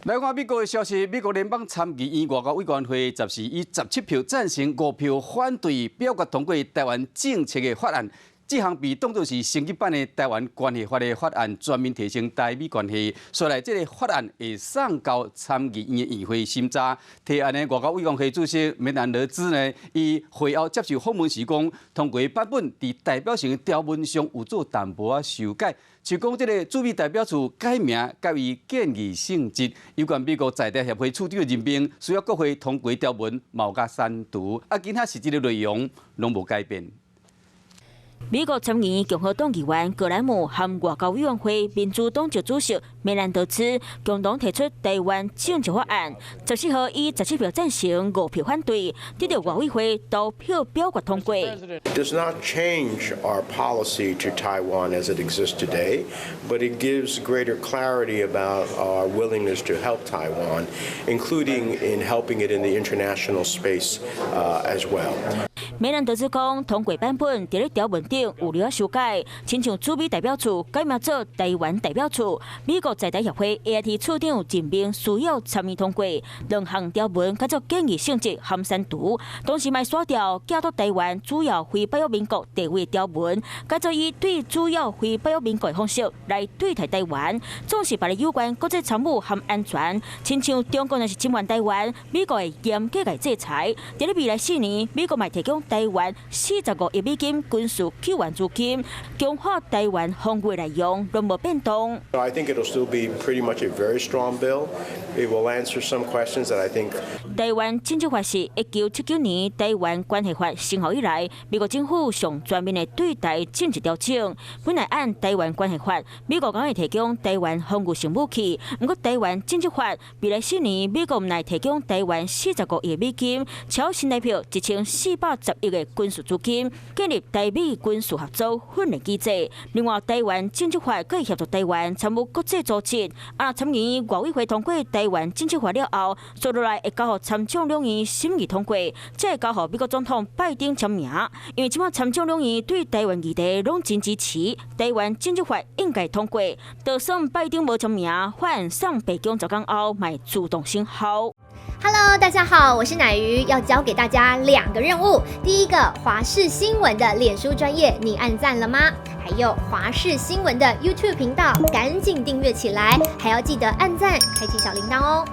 来看美国的消息，美国联邦参议院外交委员会暂时以17票赞成、5票反对表决通过台湾政策的法案。这项被当作是升级版的台湾关系法的法案，全面提升台美关系。所来，这个法案会送到参议院的议会审查。提案的外交委员会主席梅兰德兹呢，伊会后接受访问时讲，通过版本伫代表性的条文上有做淡薄仔修改。就讲这个驻美代表处改名改为建议性质，有关美国在地协会处长的任命，需要国会通过条文，毛甲删除，其他实际的内容拢无改变。美国参议院共和党议员葛莱姆和外交委员会民主党籍主席梅兰德兹共同提出台湾政策法案，14号以17票赞成、5票反对，得到外委会投票表决通过。Does not change our policy to Taiwan as it exists today, but it gives greater clarity about our willingness to help Taiwan, including in helping it in the international space as well. 梅兰德兹讲，通过版本伫咧条文顶有了修改，亲像驻美代表处改名做台湾代表处，美国在台协会 AIT 处长任命需要参与通过，两项条文改作建议性质含删除，同时卖刷掉寄托台湾主要非北约民国地位条文，改作以对主要非北约民国的方式来对待台湾，总是把咧有关国际参与和安全，亲像中国若是侵犯台湾，美国会严格来制裁。伫咧未来4年，美国卖提供台湾45亿美金军事救援资金，强化台湾防卫内容，拢无变动。I think it'll still be pretty much a very strong bill. It will answer some questions that I think. 台湾政治法是1979年台湾关系法生效以来，美国政府上全面的对台政治调整。本来按台湾关系法，美国讲会提供台湾防御性武器，不过台湾政治法未来4年，美国唔来提供台湾45亿美金，超新台币1410亿的军事资金，建立台美军事合作训练机制。另外，台湾政治法可以协助台湾参与国际组织。参议院外委会通过台湾政治法了后，接落来会交予参众两院审议通过，再会交予美国总统拜登签名。因为即马参众两院对台湾议题拢真支持，台湾政治法应该通过。就算拜登无签名，法案上北京10天后，卖自动生效。Hello， 大家好，我是乃瑜，要教给大家2个任务。第一个，华视新闻的脸书专页，你按赞了吗？还有华视新闻的 YouTube 频道，赶紧订阅起来，还要记得按赞，开启小铃铛哦。